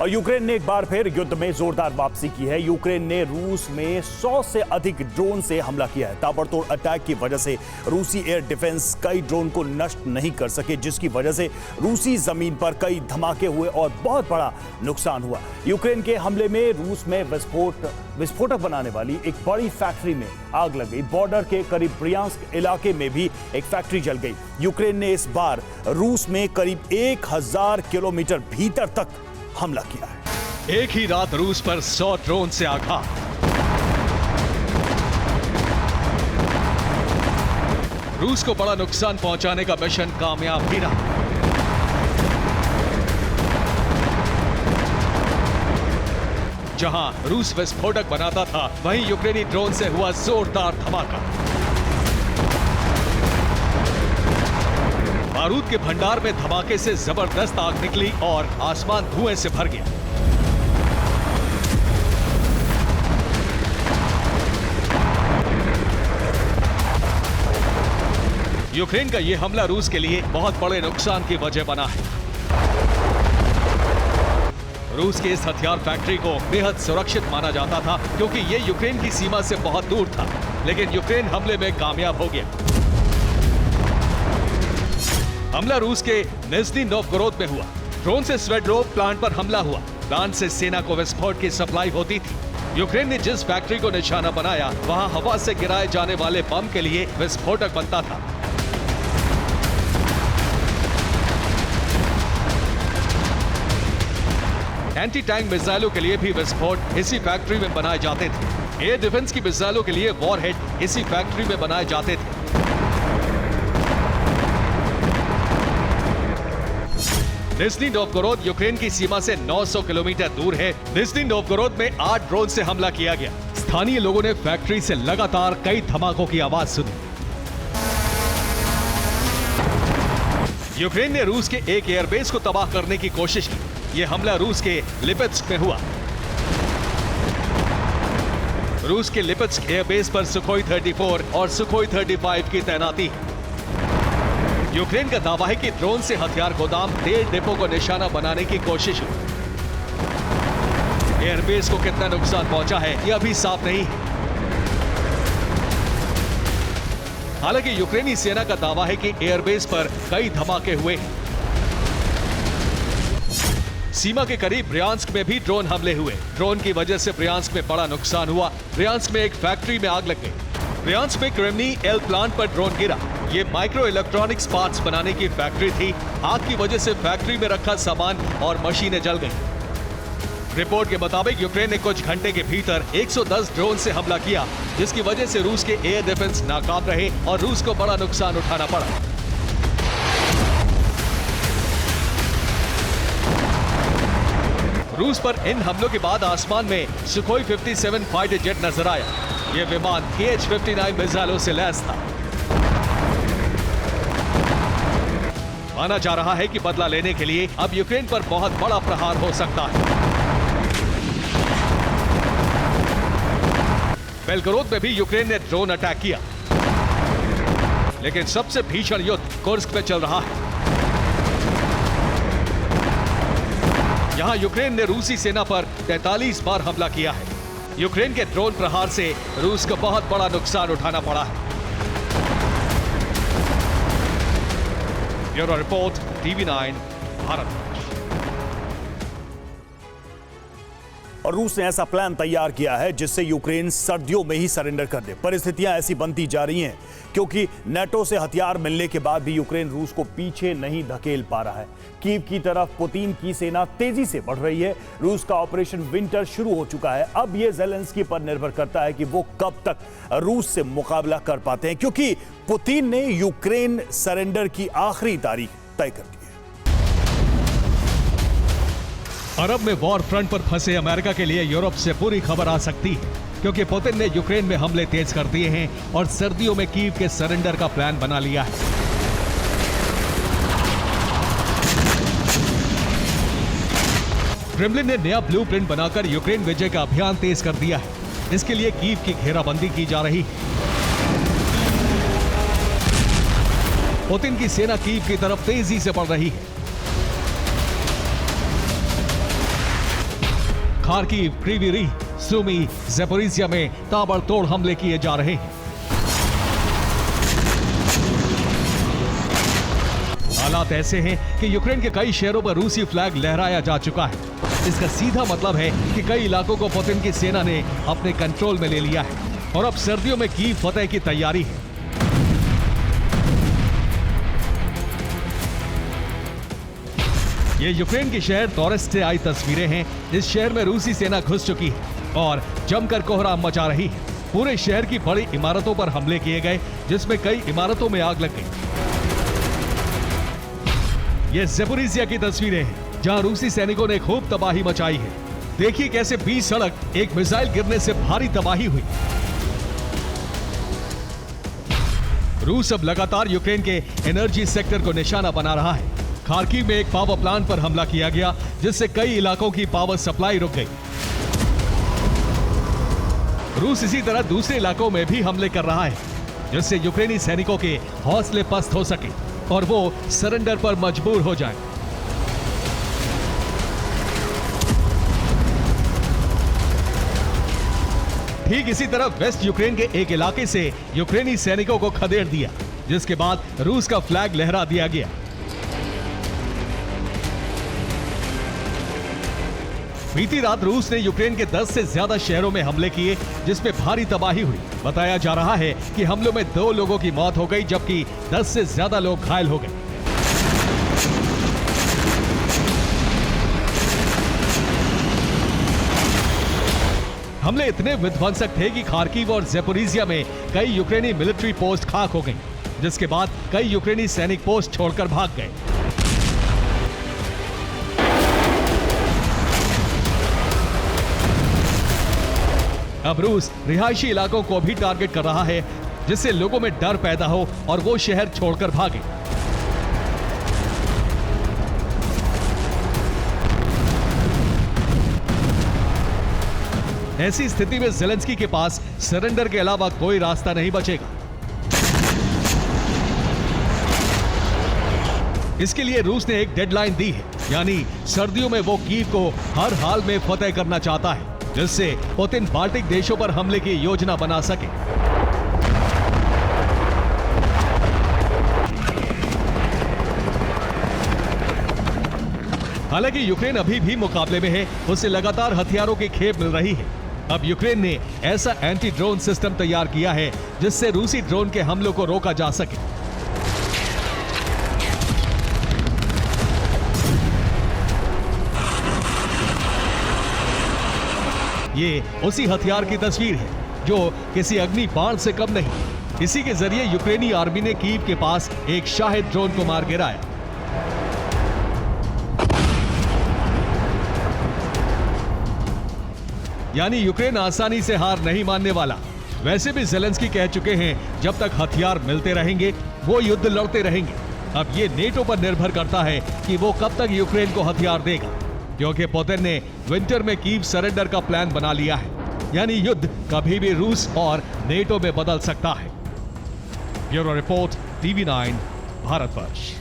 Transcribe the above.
और यूक्रेन ने एक बार फिर युद्ध में जोरदार वापसी की है। यूक्रेन ने रूस में 100 से अधिक ड्रोन से हमला किया है। ताबड़तोड़ अटैक की वजह से रूसी एयर डिफेंस कई ड्रोन को नष्ट नहीं कर सके, जिसकी वजह से रूसी जमीन पर कई धमाके हुए और बहुत बड़ा नुकसान हुआ। यूक्रेन के हमले में रूस में विस्फोटक बनाने वाली एक बड़ी फैक्ट्री में आग लग गई। बॉर्डर के करीब ब्रियांस्क इलाके में भी एक फैक्ट्री जल गई। यूक्रेन ने इस बार रूस में करीब 1000 किलोमीटर भीतर तक हमला किया है। एक ही रात रूस पर 100 ड्रोन से आघात। रूस को बड़ा नुकसान पहुंचाने का मिशन कामयाब भी रहा। जहां रूस विस्फोटक बनाता था, वहीं यूक्रेनी ड्रोन से हुआ जोरदार धमाका। बारूद के भंडार में धमाके से जबरदस्त आग निकली और आसमान धुएं से भर गया। यूक्रेन का यह हमला रूस के लिए बहुत बड़े नुकसान की वजह बना है। रूस के इस हथियार फैक्ट्री को बेहद सुरक्षित माना जाता था, क्योंकि यह यूक्रेन की सीमा से बहुत दूर था। लेकिन यूक्रेन हमले में कामयाब हो गया। हमला रूस के निज़्नी नोवगोरोद में हुआ। ड्रोन से स्वेडरोव प्लांट पर हमला हुआ। प्लांट से सेना को विस्फोट की सप्लाई होती थी। यूक्रेन ने जिस फैक्ट्री को निशाना बनाया, वहां हवा से गिराए जाने वाले बम के लिए विस्फोटक बनता था। एंटी टैंक मिसाइलों के लिए भी विस्फोट इसी फैक्ट्री में बनाए जाते थे। एयर डिफेंस की मिसाइलों के लिए वॉरहेड इसी फैक्ट्री में बनाए जाते थे। निज़्नी नोवगोरोद यूक्रेन की सीमा से 900 किलोमीटर दूर है। निज़्नी नोवगोरोद में 8 ड्रोन से हमला किया गया। स्थानीय लोगों ने फैक्ट्री से लगातार कई धमाकों की आवाज सुनी। यूक्रेन ने रूस के एक एयरबेस को तबाह करने की कोशिश की। यह हमला रूस के लिपित्स्क में हुआ। रूस के लिपित्स्क एयरबेस पर सुखोई 34 और सुखोई 35 की तैनाती है। यूक्रेन का दावा है कि ड्रोन से हथियार गोदाम, तेल डिपो को निशाना बनाने की कोशिश हुई। एयरबेस को कितना नुकसान पहुंचा है, यह अभी साफ नहीं है। हालांकि यूक्रेनी सेना का दावा है कि एयरबेस पर कई धमाके हुए हैं। सीमा के करीब ब्रियांस्क में भी ड्रोन हमले हुए। ड्रोन की वजह से ब्रियांस्क में बड़ा नुकसान हुआ। ब्रियांस्क में एक फैक्ट्री में आग लग गई। ब्रियांस्क में क्रेमनी एल प्लांट पर ड्रोन गिरा। ये माइक्रो इलेक्ट्रॉनिक्स पार्ट्स बनाने की फैक्ट्री थी। आग की वजह से फैक्ट्री में रखा सामान और मशीनें जल गईं। रिपोर्ट के मुताबिक यूक्रेन ने कुछ घंटे के भीतर 110 ड्रोन से हमला किया, जिसकी वजह से रूस के एयर डिफेंस नाकाम रहे और रूस को बड़ा नुकसान उठाना पड़ा। रूस पर इन हमलों के बाद आसमान में सुखोई 57 फाइटर जेट नजर आया। यह विमान Kh-59 मिसाइलों से लैस था। माना जा रहा है कि बदला लेने के लिए अब यूक्रेन पर बहुत बड़ा प्रहार हो सकता है। बेलगोरोद में भी यूक्रेन ने ड्रोन अटैक किया। लेकिन सबसे भीषण युद्ध कुर्स्क में चल रहा है। यहां यूक्रेन ने रूसी सेना पर 43 बार हमला किया है। यूक्रेन के ड्रोन प्रहार से रूस को बहुत बड़ा नुकसान उठाना पड़ा है। Bureau report, TV9 Bharat. और रूस ने ऐसा प्लान तैयार किया है जिससे यूक्रेन सर्दियों में ही सरेंडर कर दे। परिस्थितियां ऐसी बनती जा रही हैं क्योंकि नेटो से हथियार मिलने के बाद भी यूक्रेन रूस को पीछे नहीं धकेल पा रहा है। कीव की तरफ पुतिन की सेना तेजी से बढ़ रही है। रूस का ऑपरेशन विंटर शुरू हो चुका है। अब यह ज़ेलेंस्की पर निर्भर करता है कि वो कब तक रूस से मुकाबला कर पाते हैं, क्योंकि पुतिन ने यूक्रेन सरेंडर की आखिरी तारीख तय कर दी है। अरब में वॉर फ्रंट पर फंसे अमेरिका के लिए यूरोप से बुरी खबर आ सकती है, क्योंकि पुतिन ने यूक्रेन में हमले तेज कर दिए हैं और सर्दियों में कीव के सरेंडर का प्लान बना लिया है। क्रेमलिन ने नया ब्लूप्रिंट बनाकर यूक्रेन विजय का अभियान तेज कर दिया है। इसके लिए कीव की घेराबंदी की जा रही है। पुतिन की सेना कीव की तरफ तेजी से बढ़ रही है। खार्किव, क्रीवी रीह, सुमी, ज़ेपोरिज़िया में ताबड़तोड़ हमले किए जा रहे हैं। हालात ऐसे हैं कि यूक्रेन के कई शहरों पर रूसी फ्लैग लहराया जा चुका है। इसका सीधा मतलब है कि कई इलाकों को पुतिन की सेना ने अपने कंट्रोल में ले लिया है और अब सर्दियों में कीव फतेह की तैयारी है। ये यूक्रेन के शहर टोरेस्ट से आई तस्वीरें हैं। इस शहर में रूसी सेना घुस चुकी है और जमकर कोहराम मचा रही है। पूरे शहर की बड़ी इमारतों पर हमले किए गए, जिसमें कई इमारतों में आग लग गई। ये ज़ेपोरिज़िया की तस्वीरें हैं, जहां रूसी सैनिकों ने खूब तबाही मचाई है। देखिए कैसे बीच सड़क एक मिसाइल गिरने से भारी तबाही हुई। रूस अब लगातार यूक्रेन के एनर्जी सेक्टर को निशाना बना रहा है। खार्किव में एक पावर प्लांट पर हमला किया गया, जिससे कई इलाकों की पावर सप्लाई रुक गई। रूस इसी तरह दूसरे इलाकों में भी हमले कर रहा है, जिससे यूक्रेनी सैनिकों के हौसले पस्त हो सके और वो सरेंडर पर मजबूर हो जाए। ठीक इसी तरह वेस्ट यूक्रेन के एक इलाके से यूक्रेनी सैनिकों को खदेड़ दिया, जिसके बाद रूस का फ्लैग लहरा दिया गया। बीती रात रूस ने यूक्रेन के 10 से ज्यादा शहरों में हमले किए, जिसमें भारी तबाही हुई। बताया जा रहा है कि हमलों में 2 लोगों की मौत हो गई, जबकि 10 से ज्यादा लोग घायल हो गए। हमले इतने विध्वंसक थे कि खार्किव और ज़ेपोरिज़िया में कई यूक्रेनी मिलिट्री पोस्ट खाक हो गई, जिसके बाद कई यूक्रेनी सैनिक पोस्ट छोड़कर भाग गए। अब रूस रिहायशी इलाकों को भी टारगेट कर रहा है, जिससे लोगों में डर पैदा हो और वो शहर छोड़कर भागे। ऐसी स्थिति में ज़ेलेंस्की के पास सरेंडर के अलावा कोई रास्ता नहीं बचेगा। इसके लिए रूस ने एक डेडलाइन दी है, यानी सर्दियों में वो कीव को हर हाल में फतेह करना चाहता है, जिससे पुतिन बाल्टिक देशों पर हमले की योजना बना सके। हालांकि यूक्रेन अभी भी मुकाबले में है, उसे लगातार हथियारों की खेप मिल रही है। अब यूक्रेन ने ऐसा एंटी ड्रोन सिस्टम तैयार किया है, जिससे रूसी ड्रोन के हमलों को रोका जा सके। ये उसी हथियार की तस्वीर है जो किसी अग्नि बाण से कम नहीं। इसी के जरिए यूक्रेनी आर्मी ने कीव के पास एक शाहिद ड्रोन को मार गिराया। यानी यूक्रेन आसानी से हार नहीं मानने वाला। वैसे भी ज़ेलेंस्की कह चुके हैं, जब तक हथियार मिलते रहेंगे वो युद्ध लड़ते रहेंगे। अब ये नेटो पर निर्भर करता है कि वो कब तक यूक्रेन को हथियार देगा, क्योंकि पुतिन ने विंटर में कीव सरेंडर का प्लान बना लिया है। यानी युद्ध कभी भी रूस और नेटो में बदल सकता है। Bureau report, TV9, Bharatvarsh.